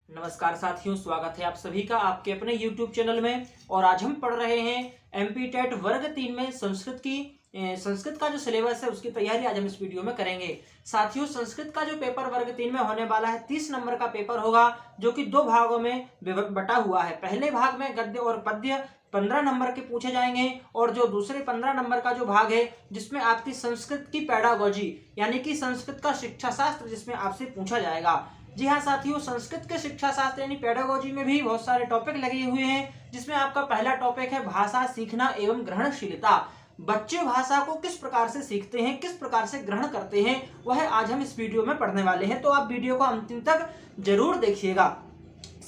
नमस्कार साथियों, स्वागत है आप सभी का आपके अपने YouTube चैनल में। और आज हम पढ़ रहे हैं एमपी टेट वर्ग 3 में संस्कृत का जो सिलेबस है उसकी तैयारी आज हम इस वीडियो में करेंगे। साथियों, संस्कृत का जो पेपर वर्ग 3 में होने वाला है 30 नंबर का पेपर होगा, जो कि दो भागों में बटा हुआ है। पहले भाग में गद्य और पद्य 15 नंबर के पूछे जाएंगे, और जो दूसरे 15 नंबर का जो भाग है जिसमें आपकी संस्कृत की पेडागोजी यानी कि संस्कृत का शिक्षा शास्त्र जिसमें आपसे पूछा जाएगा। जी हाँ साथियों, संस्कृत के शिक्षा शास्त्र यानी पेडागोजी में भी बहुत सारे टॉपिक लगे हुए हैं, जिसमें आपका पहला टॉपिक है भाषा सीखना एवं ग्रहणशीलता। बच्चे भाषा को किस प्रकार से सीखते हैं, किस प्रकार से ग्रहण करते हैं, वह आज हम इस वीडियो में पढ़ने वाले हैं। तो आप वीडियो को अंतिम तक जरूर देखिएगा।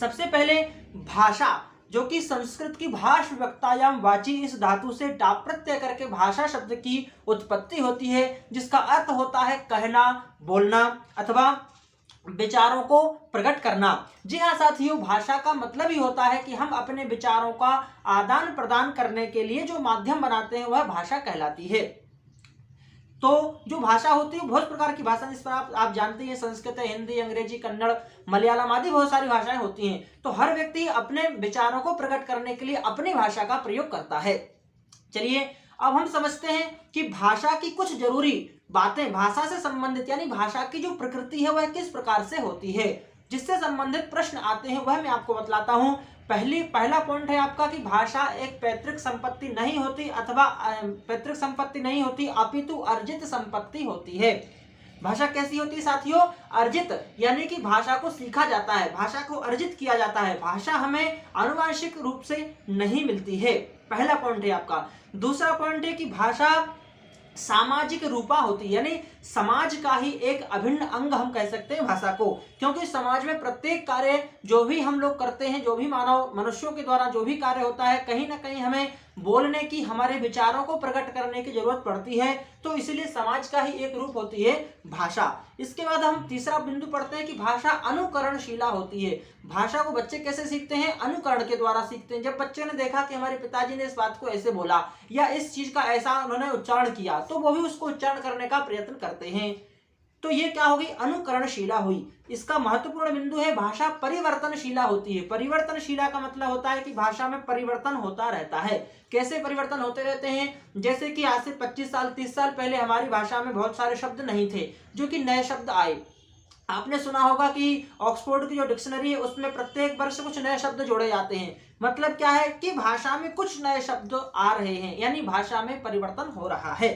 सबसे पहले भाषा, जो कि संस्कृत की भाष विभक्तायाम वाची इस धातु से टाप प्रत्यय करके भाषा शब्द की उत्पत्ति होती है, जिसका अर्थ होता है कहना, बोलना अथवा विचारों को प्रकट करना। जी हाँ साथियों, भाषा का मतलब ही होता है कि हम अपने विचारों का आदान प्रदान करने के लिए जो माध्यम बनाते हैं वह भाषा कहलाती है। तो जो भाषा होती है बहुत प्रकार की भाषा, जिस पर आप जानते हैं संस्कृत है, हिंदी, अंग्रेजी, कन्नड़, मलयालम आदि बहुत सारी भाषाएं होती हैं। तो हर व्यक्ति अपने विचारों को प्रकट करने के लिए अपनी भाषा का प्रयोग करता है। चलिए अब हम समझते हैं कि भाषा की कुछ जरूरी बातें, भाषा से संबंधित यानी भाषा की जो प्रकृति है वह किस प्रकार से होती है, जिससे संबंधित प्रश्न आते हैं वह मैं आपको बतलाता हूं। पहला पॉइंट है आपका कि भाषा एक पैतृक संपत्ति नहीं होती अथवा पैतृक संपत्ति नहीं होती, अपितु अर्जित संपत्ति होती है। भाषा कैसी होती है साथियों? अर्जित, यानी कि भाषा को सीखा जाता है, भाषा को अर्जित किया जाता है। भाषा हमें आनुवांशिक रूप से नहीं मिलती है, पहला पॉइंट है आपका। दूसरा पॉइंट है कि भाषा सामाजिक रूपा होती है, यानी समाज का ही एक अभिन्न अंग हम कह सकते हैं भाषा को, क्योंकि समाज में प्रत्येक कार्य जो भी हम लोग करते हैं, जो भी मानव मनुष्यों के द्वारा जो भी कार्य होता है, कहीं ना कहीं हमें बोलने की, हमारे विचारों को प्रकट करने की जरूरत पड़ती है। तो इसीलिए समाज का ही एक रूप होती है भाषा। इसके बाद हम तीसरा बिंदु पढ़ते हैं कि भाषा अनुकरणशीला होती है। भाषा को बच्चे कैसे सीखते हैं? अनुकरण के द्वारा सीखते हैं। जब बच्चे ने देखा कि हमारे पिताजी ने इस बात को ऐसे बोला या इस चीज का ऐसा उन्होंने उच्चारण किया, तो वो भी उसको उच्चारण करने का प्रयत्न करते हैं। तो ये क्या होगी? अनुकरणशीला हुई। इसका महत्वपूर्ण बिंदु है भाषा परिवर्तनशीला होती है। परिवर्तनशीला का मतलब होता है कि भाषा में परिवर्तन होता रहता है। कैसे परिवर्तन होते रहते हैं? जैसे कि आज से 25 साल 30 साल पहले हमारी भाषा में बहुत सारे शब्द नहीं थे, जो कि नए शब्द आए। आपने सुना होगा कि ऑक्सफोर्ड की जो डिक्शनरी है उसमें प्रत्येक वर्ष कुछ नए शब्द जोड़े जाते हैं। मतलब क्या है कि भाषा में कुछ नए शब्द आ रहे हैं, यानी भाषा में परिवर्तन हो रहा है।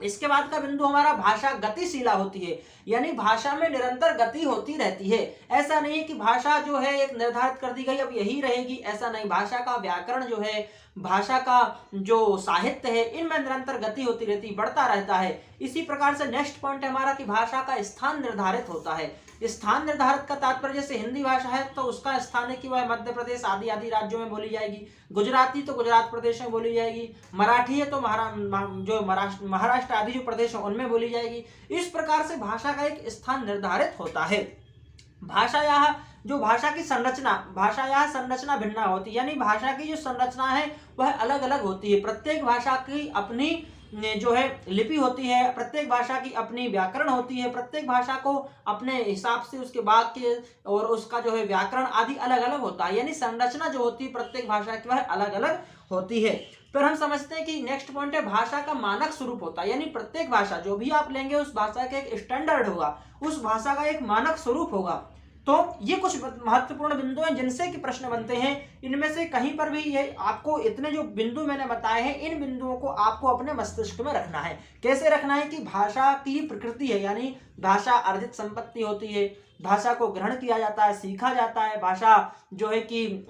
इसके बाद का बिंदु हमारा भाषा गतिशीला होती है, यानी भाषा में निरंतर गति होती रहती है। ऐसा नहीं है कि भाषा जो है एक निर्धारित कर दी गई अब यही रहेगी, ऐसा नहीं। भाषा का व्याकरण जो है, भाषा का जो साहित्य है, इनमें निरंतर गति होती रहती, बढ़ता रहता है। इसी प्रकार से नेक्स्ट पॉइंट है हमारा कि भाषा का स्थान निर्धारित होता है। स्थान निर्धारित का तात्पर्य, जैसे हिंदी भाषा है तो उसका स्थान है कि वह मध्य प्रदेश आदि आदि राज्यों में बोली जाएगी, गुजराती तो गुजरात प्रदेश में बोली जाएगी, मराठी है तो महाराष्ट्र आदि जो प्रदेश है उनमें बोली जाएगी। इस प्रकार से भाषा का एक स्थान निर्धारित होता है। भाषा की संरचना भिन्न होती है, यानी भाषा की जो संरचना है वह अलग अलग होती है। प्रत्येक भाषा की अपनी जो है लिपि होती है, प्रत्येक भाषा की अपनी व्याकरण होती है, प्रत्येक भाषा को अपने हिसाब से उसके वाक्य और उसका जो है व्याकरण आदि अलग अलग होता है, यानी संरचना जो होती है प्रत्येक भाषा की वह अलग अलग होती है। फिर हम समझते हैं कि नेक्स्ट पॉइंट है भाषा का मानक स्वरूप होता है, यानी प्रत्येक भाषा जो भी आप लेंगे उस भाषा का एक स्टैंडर्ड होगा, उस भाषा का एक मानक स्वरूप होगा। तो ये कुछ महत्वपूर्ण बिंदु हैं जिनसे कि प्रश्न बनते हैं। इनमें से कहीं पर भी ये आपको इतने जो बिंदु मैंने बताए हैं, इन बिंदुओं को आपको अपने मस्तिष्क में रखना है। कैसे रखना है? कि भाषा की प्रकृति है, यानी भाषा अर्जित संपत्ति होती है, भाषा को ग्रहण किया जाता है, सीखा जाता है। भाषा जो है कि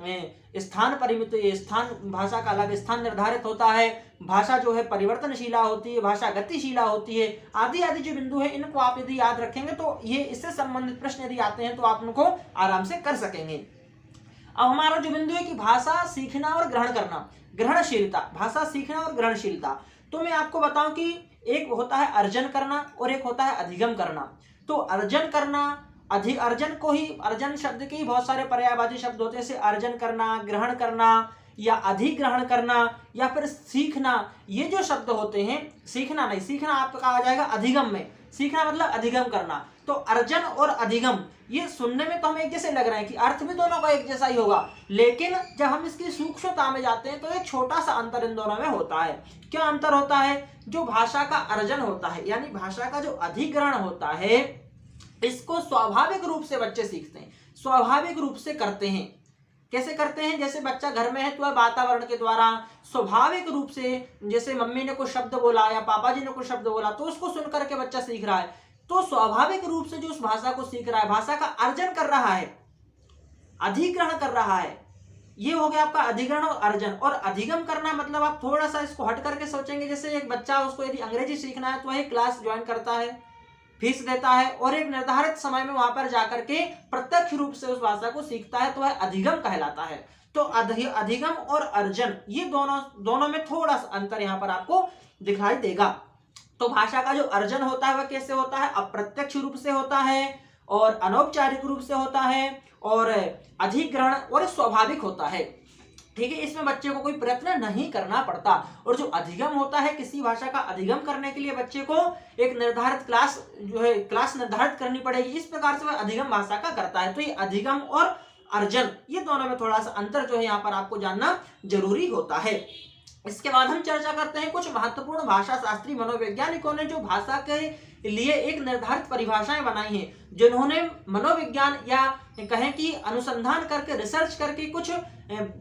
स्थान परिमित, स्थान भाषा का अलग स्थान निर्धारित होता है। भाषा जो है परिवर्तनशीला होती है, भाषा गतिशीला होती है, आदि आदि जो बिंदु है इनको आप यदि याद रखेंगे तो ये इससे संबंधित प्रश्न यदि आते हैं तो आप उनको आराम से कर सकेंगे। अब हमारा जो बिंदु है कि भाषा सीखना और ग्रहण करना, ग्रहणशीलता, भाषा सीखना और ग्रहणशीलता। तो मैं आपको बताऊं कि एक होता है अर्जन करना और एक होता है अधिगम करना। तो अर्जन करना, अर्जन को ही, अर्जन शब्द के ही बहुत सारे पर्यायवाची शब्द होते हैं, जैसे अर्जन करना, ग्रहण करना या अधिग्रहण करना या फिर सीखना। ये जो शब्द होते हैं, सीखना नहीं, सीखना आपका आ जाएगा अधिगम में, सीखना मतलब अधिगम करना। तो अर्जन और अधिगम ये सुनने में तो हमें एक जैसे लग रहा है कि अर्थ भी दोनों का एक जैसा ही होगा, लेकिन जब हम इसकी सूक्ष्मता में जाते हैं तो एक छोटा सा अंतर इन दोनों में होता है। क्या अंतर होता है? जो भाषा का अर्जन होता है यानी भाषा का जो अधिग्रहण होता है, इसको स्वाभाविक रूप से बच्चे सीखते हैं, स्वाभाविक रूप से करते हैं। कैसे करते हैं? जैसे बच्चा घर में है तो वह वातावरण के द्वारा स्वाभाविक रूप से, जैसे मम्मी ने कुछ शब्द बोला या पापा जी ने कुछ शब्द बोला तो उसको सुन करके बच्चा सीख रहा है। तो स्वाभाविक रूप से जो उस भाषा को सीख रहा है, भाषा का अर्जन कर रहा है, अधिग्रहण कर रहा है। ये हो गया आपका अधिग्रहण और अर्जन। और अधिगम करना मतलब आप थोड़ा सा इसको हट करके सोचेंगे, जैसे एक बच्चा, उसको यदि अंग्रेजी सीखना है तो वह एक क्लास ज्वाइन करता है, फीस देता है और एक निर्धारित समय में वहां पर जाकर के प्रत्यक्ष रूप से उस भाषा को सीखता है, तो वह अधिगम कहलाता है। तो अधिगम और अर्जन ये दोनों में थोड़ा सा अंतर यहाँ पर आपको दिखाई देगा। तो भाषा का जो अर्जन होता है वह कैसे होता है? अप्रत्यक्ष रूप से होता है और अनौपचारिक रूप से होता है और अधिग्रहण और स्वाभाविक होता है। ठीक है, इसमें बच्चे को कोई प्रयत्न नहीं करना पड़ता। और जो अधिगम होता है, किसी भाषा का अधिगम करने के लिए बच्चे को एक निर्धारित क्लास निर्धारित करनी पड़ेगी, इस प्रकार से वह अधिगम भाषा का करता है। तो ये अधिगम और अर्जन ये दोनों में थोड़ा सा अंतर जो है यहाँ पर आपको जानना जरूरी होता है। इसके बाद हम चर्चा करते हैं कुछ महत्वपूर्ण भाषा शास्त्री मनोवैज्ञानिकों ने जो भाषा के लिए एक निर्धारित परिभाषाएं बनाई हैं, जिन्होंने मनोविज्ञान या कहें कि अनुसंधान करके, रिसर्च करके कुछ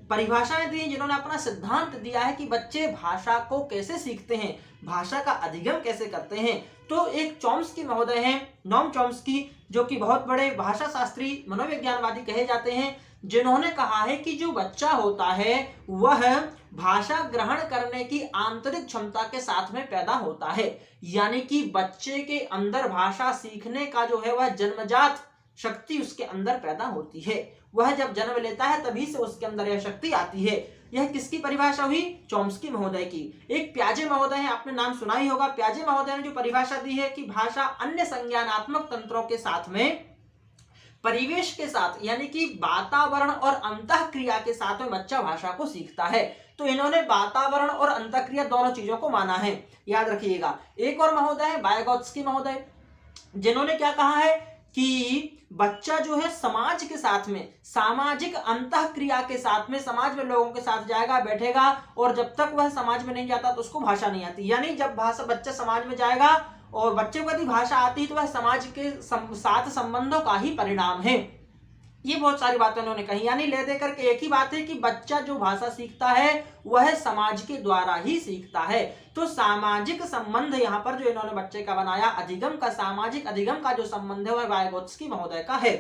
परिभाषाएं दी, जिन्होंने अपना सिद्धांत दिया है कि बच्चे भाषा को कैसे सीखते हैं, भाषा का अधिगम कैसे करते हैं। तो एक चॉम्स्की महोदय हैं, नोम चॉम्स्की, जो कि बहुत बड़े भाषा शास्त्री मनोविज्ञानवादी कहे जाते हैं, जिन्होंने कहा है कि जो बच्चा होता है वह भाषा ग्रहण करने की आंतरिक क्षमता के साथ में पैदा होता है। यानी कि बच्चे के अंदर भाषा सीखने का जो है वह जन्मजात शक्ति उसके अंदर पैदा होती है। वह जब जन्म लेता है तभी से उसके अंदर यह शक्ति आती है। यह किसकी परिभाषा हुई? चॉम्स्की महोदय की। एक प्याजे महोदय है, आपने नाम सुना ही होगा। प्याजे महोदय ने जो परिभाषा दी है कि भाषा अन्य संज्ञानात्मक तंत्रों के साथ में, परिवेश के साथ, यानी कि वातावरण और अंतःक्रिया के साथ में बच्चा भाषा को सीखता है। तो इन्होंने वातावरण और अंतःक्रिया दोनों चीजों को माना है, याद रखिएगा। एक और महोदय है वाइगोत्स्की महोदय, जिन्होंने क्या कहा है कि बच्चा जो है समाज के साथ में, सामाजिक अंतःक्रिया के साथ में, समाज में लोगों के साथ जाएगा, बैठेगा, और जब तक वह समाज में नहीं जाता तो उसको भाषा नहीं आती। यानी जब बच्चा समाज में जाएगा और बच्चे को यदि भाषा आती है तो वह समाज के साथ संबंधों का ही परिणाम है। ये बहुत सारी बातें उन्होंने कही। यानी ले दे करके एक ही बात है कि बच्चा जो भाषा सीखता है वह समाज के द्वारा ही सीखता है। तो सामाजिक संबंध यहाँ पर जो इन्होंने बच्चे का बनाया, अधिगम का, सामाजिक अधिगम का जो संबंध है वह वाइगोत्स्की महोदय का है।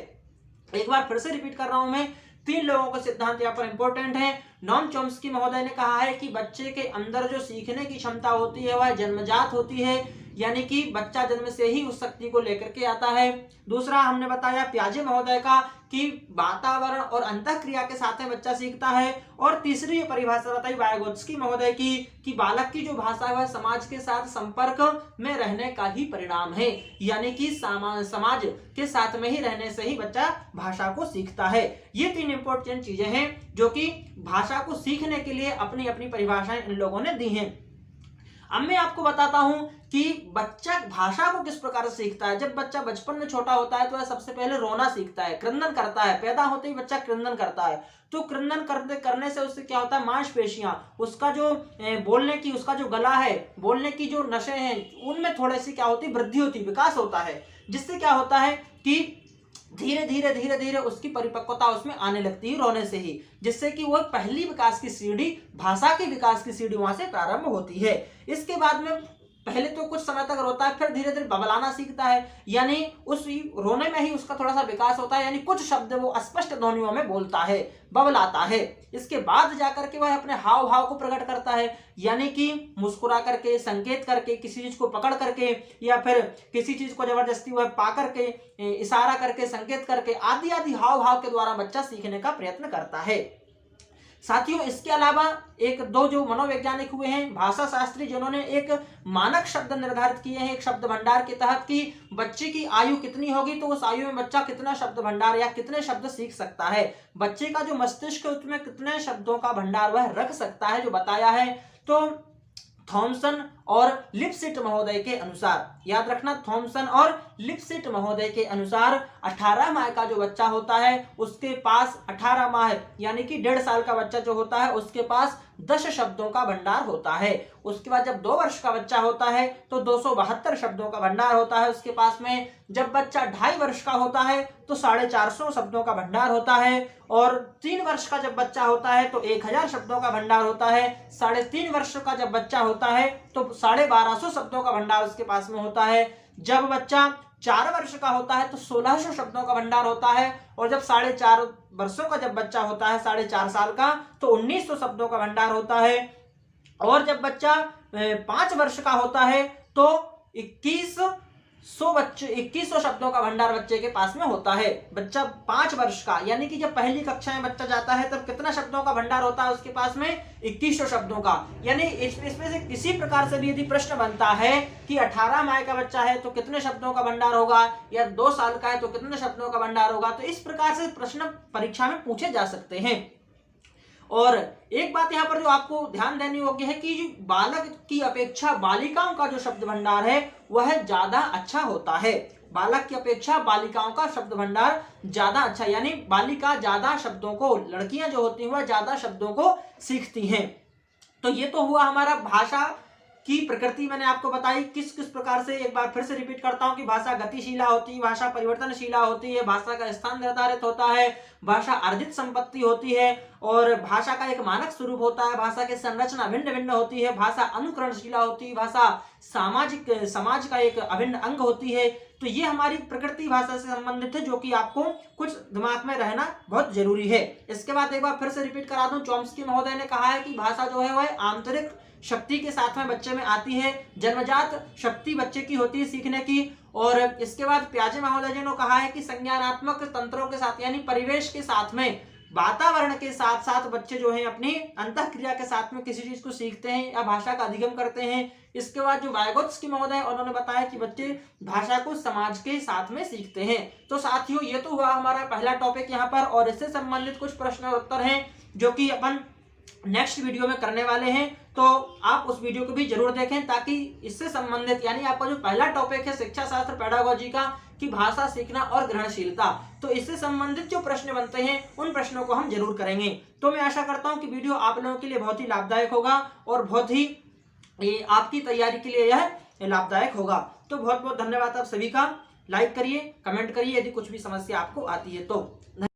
एक बार फिर से रिपीट कर रहा हूं मैं, 3 लोगों का सिद्धांत यहाँ पर इंपॉर्टेंट है। नोम चॉम्स्की महोदय ने कहा है कि बच्चे के अंदर जो सीखने की क्षमता होती है वह जन्मजात होती है, यानी कि बच्चा जन्म से ही उस शक्ति को लेकर के आता है। दूसरा हमने बताया प्याजे महोदय का कि वातावरण और अंतःक्रिया के साथ में बच्चा सीखता है। और तीसरी परिभाषा बताई वाइगोत्स्की महोदय की कि बालक की जो भाषा है वह समाज के साथ संपर्क में रहने का ही परिणाम है, यानी कि समाज के साथ में ही रहने से ही बच्चा भाषा को सीखता है। ये 3 इंपॉर्टेंट चीजें हैं जो कि भाषा को सीखने के लिए अपनी अपनी परिभाषाएं इन लोगों ने दी हैं। अब मैं आपको बताता हूं कि बच्चा भाषा को किस प्रकार से सीखता है। जब बच्चा बचपन में छोटा होता है तो वह सबसे पहले रोना सीखता है, क्रंदन करता है। पैदा होते ही बच्चा क्रंदन करता है, तो क्रंदन करने से उससे क्या होता है, मांसपेशियां, उसका जो बोलने की, उसका जो गला है, बोलने की जो नसें हैं, उनमें थोड़ी सी क्या होती, वृद्धि होती, विकास होता है, जिससे क्या होता है कि धीरे धीरे उसकी परिपक्वता उसमें आने लगती है रोने से ही, जिससे कि वह पहली विकास की सीढ़ी, भाषा के विकास की सीढ़ी वहां से प्रारंभ होती है। इसके बाद में पहले तो कुछ समय तक रोता है, फिर धीरे धीरे बबलाना सीखता है, यानी उस रोने में ही उसका थोड़ा सा विकास होता है, यानी कुछ शब्द वो अस्पष्ट ध्वनियों में बोलता है, बबलाता है। इसके बाद जाकर के वह अपने हाव भाव को प्रकट करता है, यानी कि मुस्कुरा करके, संकेत करके, किसी चीज को पकड़ करके, या फिर किसी चीज को जबरदस्ती वह पा करके, इशारा करके, संकेत करके, आदि आदि हाव भाव के द्वारा बच्चा सीखने का प्रयत्न करता है। साथियों, इसके अलावा 1-2 जो मनोवैज्ञानिक हुए हैं, भाषा शास्त्री, जिन्होंने एक मानक शब्द निर्धारित किए हैं एक शब्द भंडार के तहत कि बच्चे की आयु कितनी होगी तो उस आयु में बच्चा कितना शब्द भंडार या कितने शब्द सीख सकता है, बच्चे का जो मस्तिष्क है उसमें कितने शब्दों का भंडार वह रख सकता है, जो बताया है। तो थॉमसन और लिपसिट महोदय के अनुसार, याद रखना, थॉमसन और लिपसिट महोदय के अनुसार 18 माह का जो बच्चा होता है उसके पास 18 माह यानी कि 1.5 साल का बच्चा जो होता है उसके पास 10 शब्दों का भंडार होता है। उसके बाद जब 2 वर्ष का बच्चा होता है तो 272 शब्दों का भंडार होता है उसके पास में। जब बच्चा 2.5 वर्ष का होता है तो 450 शब्दों का भंडार होता है। और 3 वर्ष का जब बच्चा होता है तो 1000 शब्दों का भंडार होता है। 3.5 वर्ष का जब बच्चा होता है तो 1250 शब्दों का भंडार उसके पास में होता है। जब बच्चा 4 वर्ष का होता है तो 1600 शब्दों का भंडार होता है। और जब 4.5 वर्षों का जब बच्चा होता है, 4.5 साल का, तो 1900 शब्दों का भंडार होता है। और जब बच्चा 5 वर्ष का होता है तो 2100 शब्दों का भंडार बच्चे के पास में होता है। बच्चा 5 वर्ष का यानी कि जब पहली कक्षा में बच्चा जाता है तब कितना शब्दों का भंडार होता है उसके पास में? 2100 शब्दों का। यानी इसमें से किसी प्रकार से भी यदि प्रश्न बनता है कि 18 माह का बच्चा है तो कितने शब्दों का भंडार होगा, या 2 साल का है तो कितने शब्दों का भंडार होगा, तो इस प्रकार से प्रश्न परीक्षा में पूछे जा सकते हैं। और एक बात यहाँ पर जो आपको ध्यान देनी होगी है कि बालक की अपेक्षा बालिकाओं का जो शब्द भंडार है वह ज्यादा अच्छा होता है। बालक की अपेक्षा बालिकाओं का शब्द भंडार ज्यादा अच्छा, यानी बालिका ज्यादा शब्दों को, लड़कियां जो होती हैं वह ज्यादा शब्दों को सीखती हैं। तो ये तो हुआ हमारा भाषा की प्रकृति, मैंने आपको बताई किस किस प्रकार से। एक बार फिर से रिपीट करता हूं कि भाषा गतिशीला होती है, भाषा परिवर्तनशीला होती है, भाषा का स्थान निर्धारित होता है, भाषा अर्जित संपत्ति होती है, और भाषा का एक मानक स्वरूप होता है, भाषा की संरचना भिन्न भिन्न होती है, भाषा अनुकरणशीला होती है, भाषा समाज का एक अभिन्न अंग होती है। तो ये हमारी प्रकृति भाषा से संबंधित है, जो कि आपको कुछ दिमाग में रहना बहुत जरूरी है। इसके बाद एक बार फिर से रिपीट करा दूं, चॉम्स्की महोदय ने कहा है कि भाषा जो है वह आंतरिक शक्ति के साथ में बच्चे में आती है, जन्मजात शक्ति बच्चे की होती है सीखने की। और इसके बाद प्याजे महोदय जी ने कहा है कि संज्ञानात्मक तंत्रों के साथ यानी परिवेश के साथ में, वातावरण के साथ साथ बच्चे जो है अपनी अंतःक्रिया के साथ में किसी चीज को सीखते हैं या भाषा का अधिगम करते हैं। इसके बाद जो वाइगोत्स्की महोदय उन्होंने बताया कि बच्चे भाषा को समाज के साथ में सीखते हैं। तो साथियों ये तो हुआ हमारा पहला टॉपिक यहाँ पर, और इससे संबंधित कुछ प्रश्न और उत्तर हैं जो कि अपन नेक्स्ट वीडियो में करने वाले हैं। तो आप उस वीडियो को भी जरूर देखें, ताकि इससे संबंधित यानी आपका जो पहला टॉपिक है शिक्षा शास्त्र पेडागोजी का, कि भाषा सीखना और ग्रहणशीलता, तो इससे संबंधित जो प्रश्न बनते हैं उन प्रश्नों को हम जरूर करेंगे। तो मैं आशा करता हूं कि वीडियो आप लोगों के लिए बहुत ही लाभदायक होगा और बहुत ही आपकी तैयारी के लिए यह लाभदायक होगा। तो बहुत बहुत धन्यवाद आप सभी का। लाइक करिए, कमेंट करिए यदि कुछ भी समस्या आपको आती है तो।